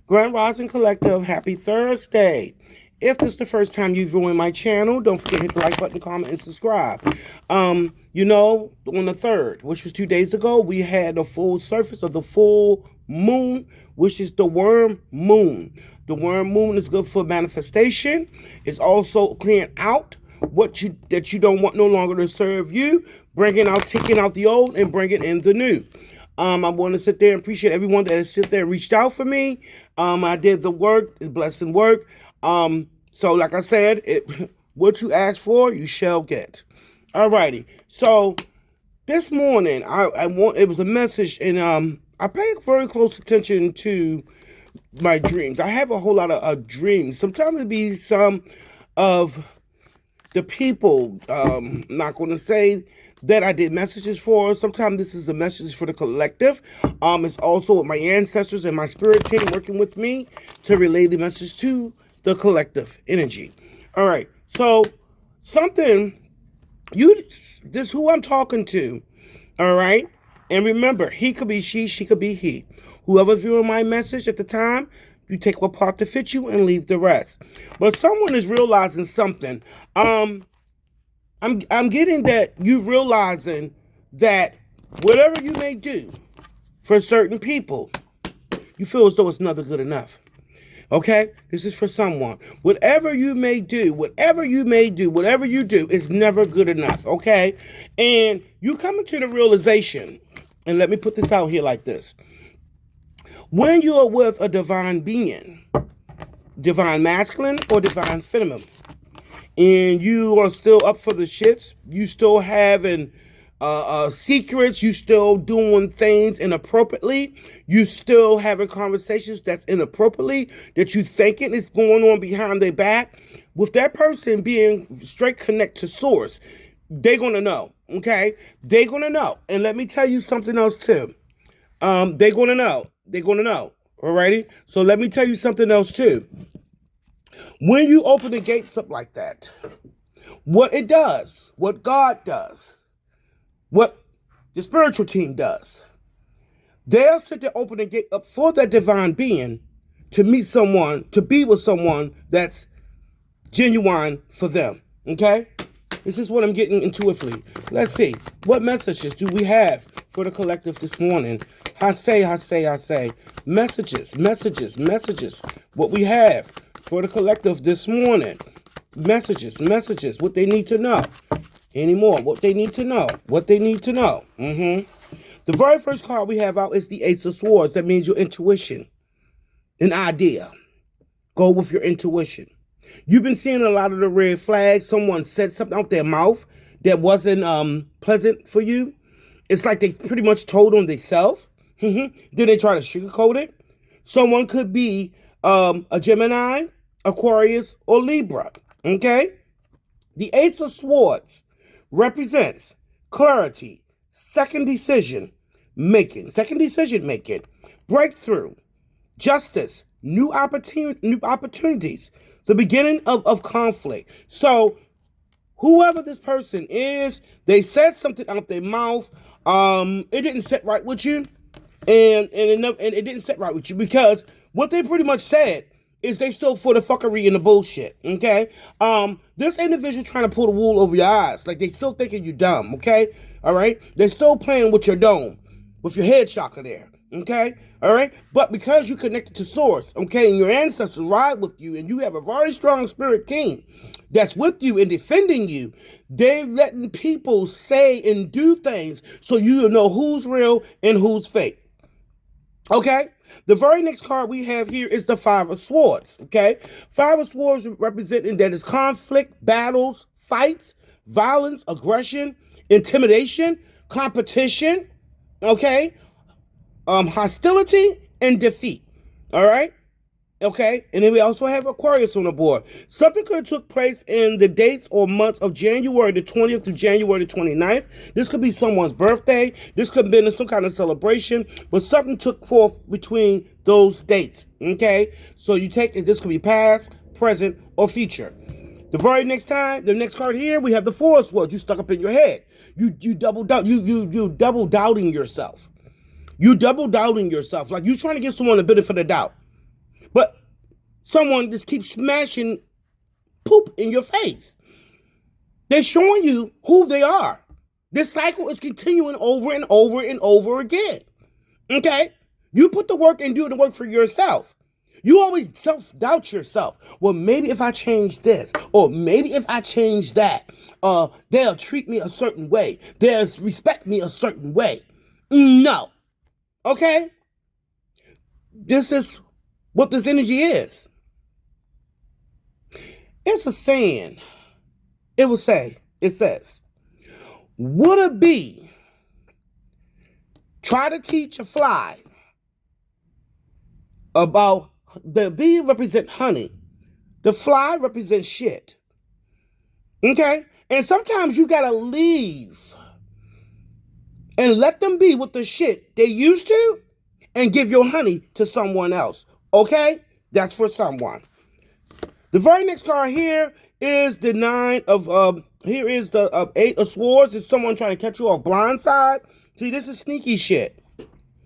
Grand Rising Collective, happy Thursday. If this is the first time you've joined my channel, don't forget to hit the like button, comment, and subscribe. On the 3rd, which was 2 days ago, we had the full surface of the full moon, which is the worm moon. The worm moon is good for manifestation. It's also clearing out that you don't want no longer to serve you, taking out the old and bringing in the new. I want to sit there and appreciate everyone that has sit there and reached out for me. I did the work, the blessing work. So like I said, what you ask for, you shall get. Alrighty. So this morning, it was a message, and I pay very close attention to my dreams. I have a whole lot of dreams. Sometimes it be some of the people. I'm not going to say that I did messages for. Sometimes this is a message for the collective. It's also with my ancestors and my spirit team working with me to relay the message to the collective energy. All right. So this who I'm talking to. All right. And remember, he could be she could be he. Whoever's viewing my message at the time, you take what part to fit you and leave the rest. But someone is realizing something. I'm getting that you realizing that whatever you may do for certain people, you feel as though it's never good enough. Okay? This is for someone. Whatever you do is never good enough. Okay? And you come into the realization, and let me put this out here like this. When you are with a divine being, divine masculine or divine feminine, and you are still up for the shits, you still having secrets, you still doing things inappropriately, you still having conversations that's inappropriately, that you thinking is going on behind their back, with that person being straight connect to source, they're going to know, okay? They're going to know. And let me tell you something else too. They're going to know. Alrighty? So let me tell you something else too. When you open the gates up like that, what it does, what God does, what the spiritual team does, they'll sit there, open the gate up for that divine being to meet someone, to be with someone that's genuine for them. Okay? This is what I'm getting intuitively. Let's see. What messages do we have for the collective this morning? I say. Messages. What we have for the collective this morning. Messages. What they need to know. Anymore. What they need to know. The very first card we have out is the Ace of Swords. That means your intuition. An idea. Go with your intuition. You've been seeing a lot of the red flags. Someone said something out their mouth that wasn't pleasant for you. It's like they pretty much told on themselves. Then they try to sugarcoat it. Someone could be a Gemini, Aquarius, or Libra. Okay? The Ace of Swords represents clarity, second decision making, breakthrough, justice, new opportunities, the beginning of conflict. So whoever this person is, they said something out their mouth. It didn't sit right with you, and it didn't sit right with you because what they pretty much said is they still for the fuckery and the bullshit. Okay, this individual trying to pull the wool over your eyes, like they still thinking you dumb. Okay, all right, they're still playing with your dome, with your head chakra there. Okay, all right, but because you connected to source, okay, and your ancestors ride with you, and you have a very strong spirit team that's with you and defending you, they're letting people say and do things so you know who's real and who's fake. Okay, the very next card we have here is the Five of Swords. Okay, Five of Swords representing that is conflict, battles, fights, violence, aggression, intimidation, competition. Okay. Hostility and defeat. All right? Okay? And then we also have Aquarius on the board. Something could have took place in the dates or months of January the 20th to January the 29th. This could be someone's birthday. This could have been some kind of celebration. But something took forth between those dates. Okay? So you take it. This could be past, present, or future. The very next time, the next card here, we have the Four of Swords. You stuck up in your head. You double doubt. You double doubting yourself. You double doubting yourself. Like you trying to give someone a benefit of doubt. But someone just keeps smashing poop in your face. They're showing you who they are. This cycle is continuing over and over and over again. Okay? You put the work and do the work for yourself. You always self-doubt yourself. Well, maybe if I change this, or maybe if I change that, they'll treat me a certain way. They'll respect me a certain way. No. Okay? This is what this energy is. It's a saying. It says, would a bee try to teach a fly about, the bee represent honey, the fly represents shit. Okay? And sometimes you gotta leave and let them be with the shit they used to and give your honey to someone else. Okay? That's for someone. The very next card here is the here is the 8 of Swords. It's someone trying to catch you off blindside. See, this is sneaky shit.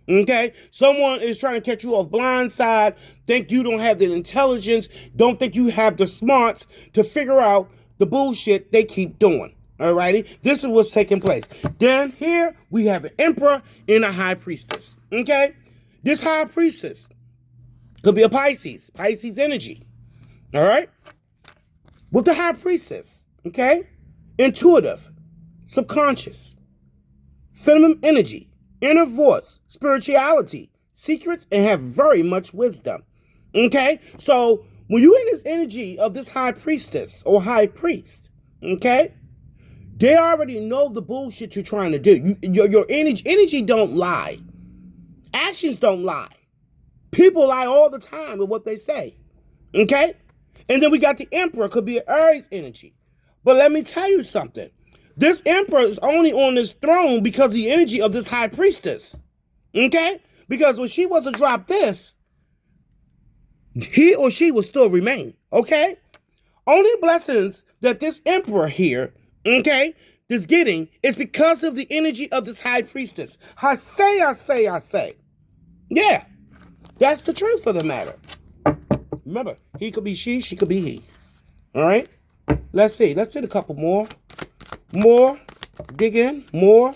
Okay? Someone is trying to catch you off blindside, think you don't have the intelligence, don't think you have the smarts to figure out the bullshit they keep doing. Alrighty? This is what's taking place. Then here we have an Emperor and a High Priestess. Okay? This High Priestess could be a Pisces energy. Alright? With the High Priestess, okay? Intuitive, subconscious, feminine energy, inner voice, spirituality, secrets, and have very much wisdom. Okay? So, when you're in this energy of this High Priestess or High Priest, okay? They already know the bullshit you're trying to do. Your energy don't lie. Actions don't lie. People lie all the time with what they say. Okay? And then we got the Emperor, could be an Aries energy. But let me tell you something. This Emperor is only on this throne because of the energy of this High Priestess. Okay? Because when she was to drop this, he or she will still remain. Okay? Only blessings that this Emperor here, okay, is getting is because of the energy of this High Priestess. I say. Yeah. That's the truth of the matter. Remember, he could be she could be he. All right? Let's see. Let's hit a couple more. More. Dig in. More.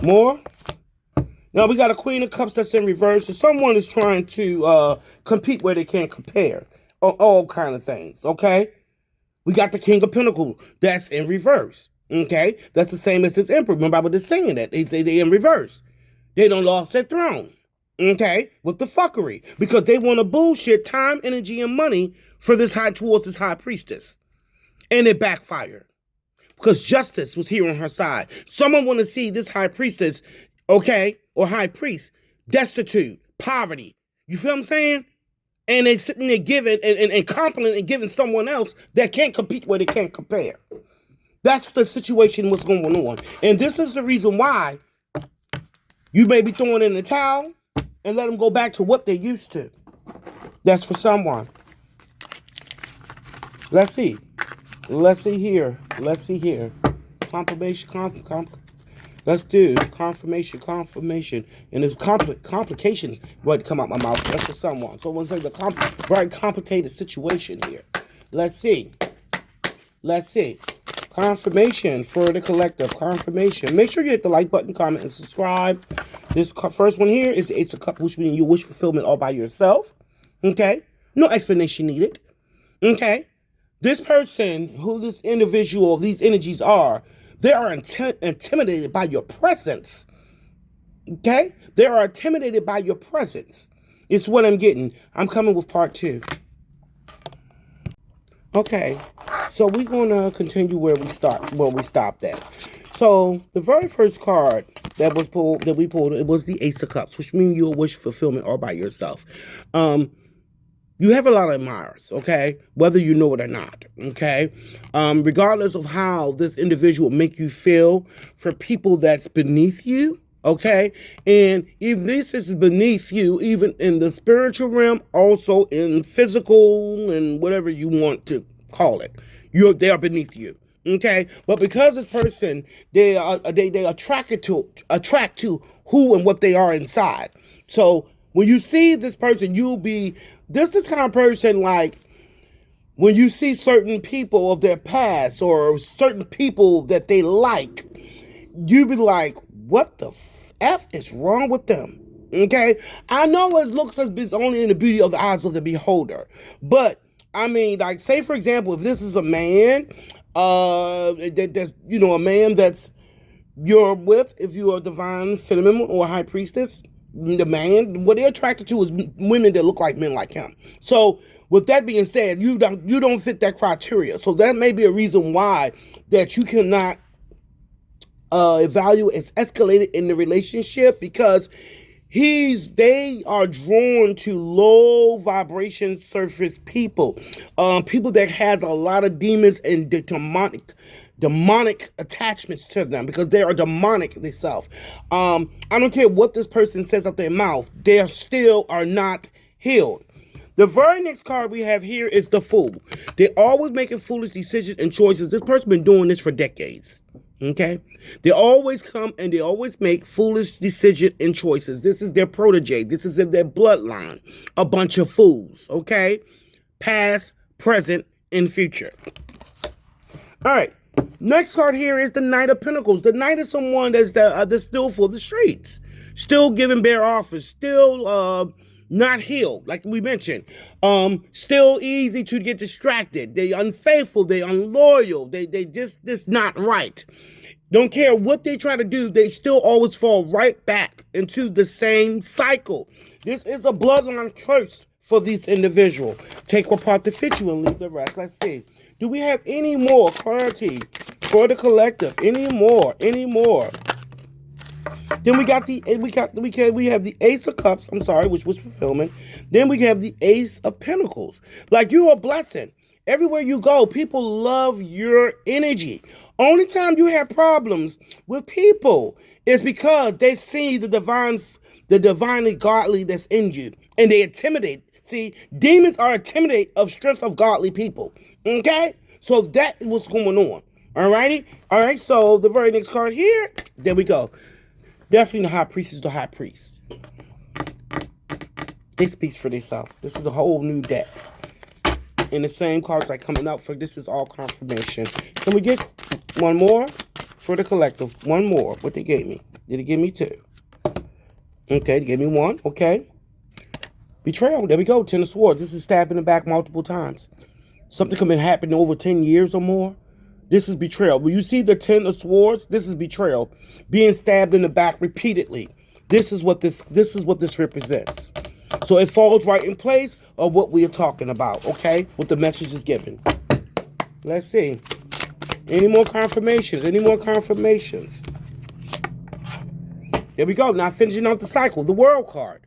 Now, we got a Queen of Cups that's in reverse. So someone is trying to compete where they can't compare. All kind of things. Okay? We got the King of Pentacles that's in reverse. Okay? That's the same as this Emperor. Remember, I was just saying that. They say they're in reverse. They done lost their throne. Okay, with the fuckery, because they want to bullshit time, energy, and money for this towards this High Priestess, and it backfired because justice was here on her side. Someone want to see this High Priestess, okay, or High Priest, destitute, poverty. You feel what I'm saying? And they sitting there giving and complimenting and giving someone else that can't compete where they can't compare. That's the situation what's going on, and this is the reason why you may be throwing in the towel and let them go back to what they used to. That's for someone. Let's see. Let's see here. Confirmation. Let's do confirmation. And there's complications what come out my mouth. That's for someone. So it's like a very complicated situation here. Let's see. Confirmation for the collective. Confirmation. Make sure you hit the like button, comment, and subscribe. This first one here is the Ace of Cups, which means you wish fulfillment all by yourself. Okay? No explanation needed. Okay? This person, who this individual, these energies are, they are intimidated by your presence. Okay? They are intimidated by your presence. It's what I'm getting. I'm coming with part 2. Okay, so we're gonna continue where we stopped at. So the very first card that we pulled, it was the Ace of Cups, which means you'll wish fulfillment all by yourself. You have a lot of admirers, okay, whether you know it or not, okay. Regardless of how this individual make you feel, for people that's beneath you, okay, and if this is beneath you, even in the spiritual realm, also in physical and whatever you want to call it, they are beneath you, okay. But because this person, they attract to who and what they are inside. So when you see this person, you'll be this kind of person, like when you see certain people of their past or certain people that they like, you be like, what the F is wrong with them? Okay? I know it looks as it's only in the beauty of the eyes of the beholder. But, I mean, like, say, for example, if this is a man, that's, you know, a man that's you're with, if you are a divine feminine or a high priestess, the man, what they're attracted to is women that look like men like him. So, with that being said, you don't fit that criteria. So that may be a reason why that you cannot evaluate as escalated in the relationship, because they are drawn to low vibration surface people, people that has a lot of demons and demonic attachments to them, because they are demonic themselves. I don't care what this person says out their mouth, they still are not healed. The very next card we have here is the Fool. They're always making foolish decisions and choices. This person been doing this for decades. Okay? They always come and they always make foolish decisions and choices. This is their protege. This is in their bloodline. A bunch of fools. Okay? Past, present, and future. All right. Next card here is the Knight of Pentacles. The Knight is someone that's still for the streets. Still giving bare offers. Still not healed, like we mentioned. Still easy to get distracted. They unfaithful, they unloyal, they just not right. Don't care what they try to do, they still always fall right back into the same cycle. This is a bloodline curse for these individuals. Take what part to fit you and leave the rest. Let's see. Do we have any more clarity for the collective? Any more? Then we have the Ace of Cups, which was fulfillment. Then we have the Ace of Pentacles. Like, you're a blessing. Everywhere you go, people love your energy. Only time you have problems with people is because they see the divinely godly that's in you, and they intimidate. See, demons are intimidated of strength of godly people. Okay? So that is what's going on. Alrighty? Alright, so the very next card here, there we go. Definitely the High Priest is the High Priest. It speaks for themselves. This is a whole new deck. And the same cards are coming out for this is all confirmation. Can we get one more for the collective? One more. What they gave me. Did it give me two? Okay, they gave me one. Okay. Betrayal. There we go. Ten of Swords. This is stabbed in the back multiple times. Something could have happened over 10 years or more. This is betrayal. When you see the Ten of Swords, this is betrayal. Being stabbed in the back repeatedly. This is what this represents. So it falls right in place of what we are talking about, okay? What the message is given. Let's see. Any more confirmations? There we go. Now finishing out the cycle. The World card.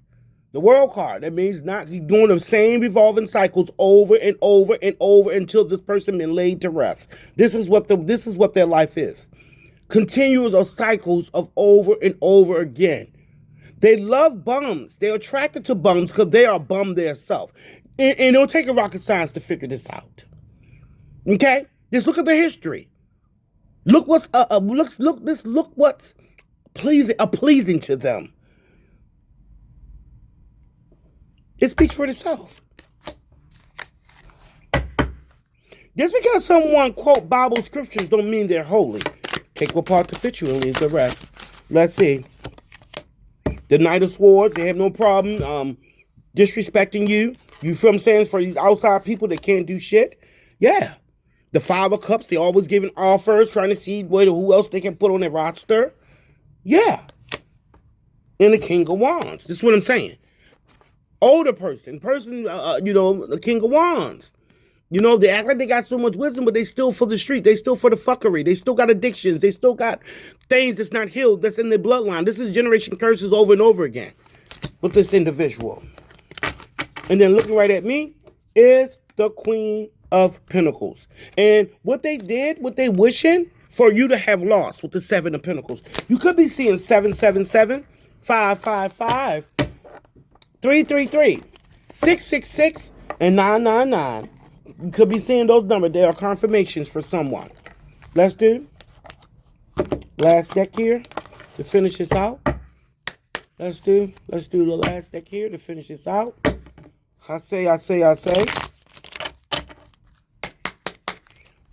The World card. That means not doing the same revolving cycles over and over and over until this person been laid to rest. This is what their life is. Continuous of cycles of over and over again. They love bums. They're attracted to bums because they are bummed themselves. And it don't take a rocket science to figure this out. Okay? Just look at the history. Look what's what's pleasing to them. It speaks for itself. Just because someone quote Bible scriptures don't mean they're holy. Take what part to fit you and leave the rest. Let's see. The Knight of Swords, they have no problem disrespecting you. You feel what I'm saying? For these outside people that can't do shit. Yeah. The Five of Cups, they always giving offers, trying to see who else they can put on their roster. Yeah. And the King of Wands. This is what I'm saying. Older person, the King of Wands. You know, they act like they got so much wisdom, but they still for the street. They still for the fuckery. They still got addictions. They still got things that's not healed, that's in their bloodline. This is generation curses over and over again with this individual. And then looking right at me is the Queen of Pentacles. And what they did, what they wishing for you to have lost with the Seven of Pentacles. You could be seeing 777, 555, 333, 666, and 999. You could be seeing those numbers. They are confirmations for someone. Let's do last deck here to finish this out. Let's do the last deck here to finish this out. I say.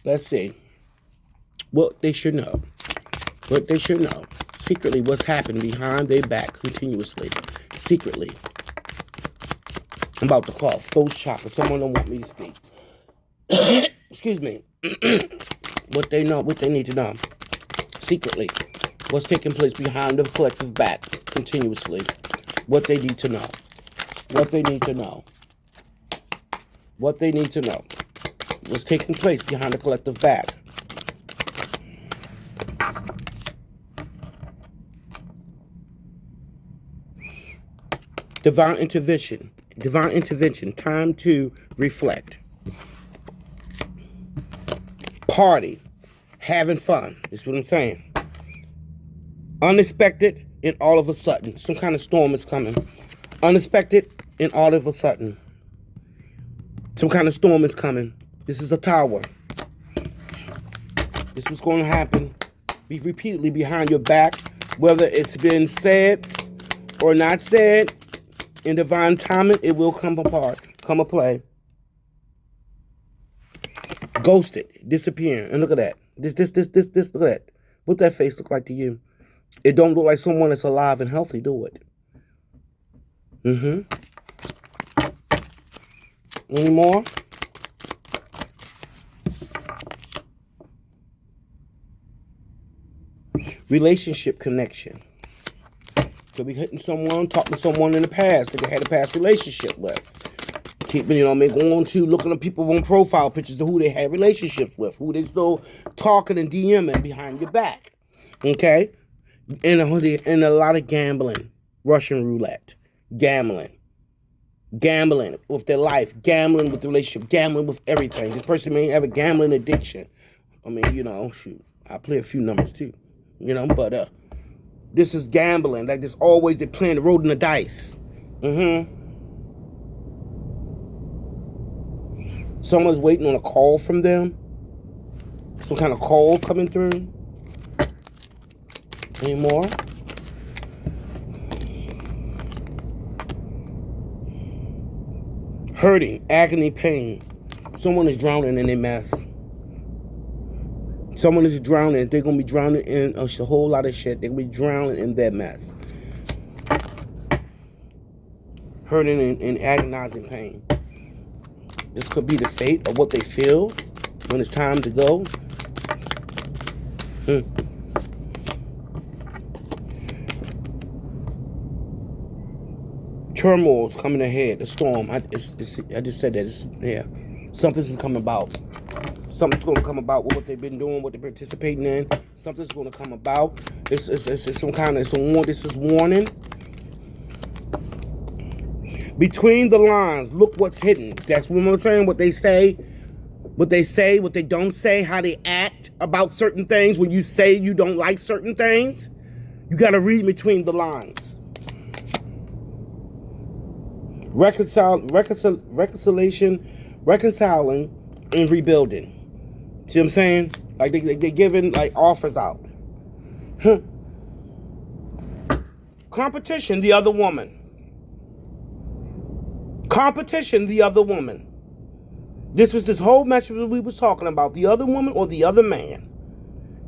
Let's see. What they should know. What they should know. Secretly, what's happening behind their back continuously. Secretly. I'm about to cough. Those choppers. Someone don't want me to speak. Excuse me. What they know, what they need to know. Secretly. What's taking place behind the collective back continuously. What they need to know. What they need to know. What they need to know. What's taking place behind the collective back. Divine intervention. Divine intervention. Time to reflect. Party. Having fun. Is what I'm saying. Unexpected and all of a sudden. Some kind of storm is coming. Unexpected and all of a sudden. Some kind of storm is coming. This is a tower. This was going to happen. Be repeatedly behind your back. Whether it's been said or not said. In divine timing, it will come apart. Come a play. Ghosted. Disappearing. And look at that. This, look at that. What that face look like to you? It don't look like someone that's alive and healthy, do it? Any more? Relationship connection. Could be hitting someone, talking to someone in the past that they had a past relationship with. Keeping, going to looking at people on profile pictures of who they had relationships with, who they still talking and DMing behind your back. Okay? And a lot of gambling. Russian roulette. Gambling with their life. Gambling with the relationship. Gambling with everything. This person may have a gambling addiction. I mean, shoot. I play a few numbers too. But this is gambling. Like this always they're playing the road and the dice. Someone's waiting on a call from them. Some kind of call coming through. Any more? Hurting, agony, pain. Someone is drowning in a mess. Someone is drowning. They're going to be drowning in a whole lot of shit. They're going to be drowning in their mess. Hurting and agonizing pain. This could be the fate of what they feel when it's time to go. Turmoil's coming ahead. The storm. I just said that. Something's coming about. Something's going to come about with what they've been doing, what they're participating in. Something's going to come about. This is warning. Between the lines, look what's hidden. That's what I'm saying. What they say, what they don't say, how they act about certain things. When you say you don't like certain things, you got to read between the lines. Reconciling, and rebuilding. See what I'm saying? Like they're giving like offers out. Competition, the other woman. Competition, the other woman. This was this whole message that we was talking about. The other woman or the other man.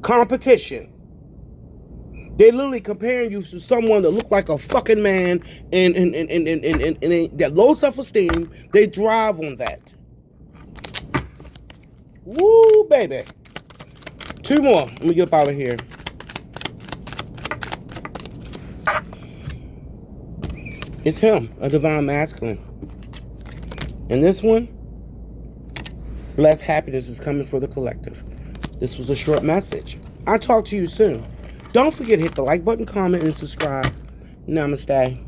Competition. They're literally comparing you to someone that look like a fucking man and that low self-esteem. They drive on that. Woo, baby. Two more. Let me get up out of here. It's him, a divine masculine. And this one, blessed happiness is coming for the collective. This was a short message. I'll talk to you soon. Don't forget to hit the like button, comment, and subscribe. Namaste.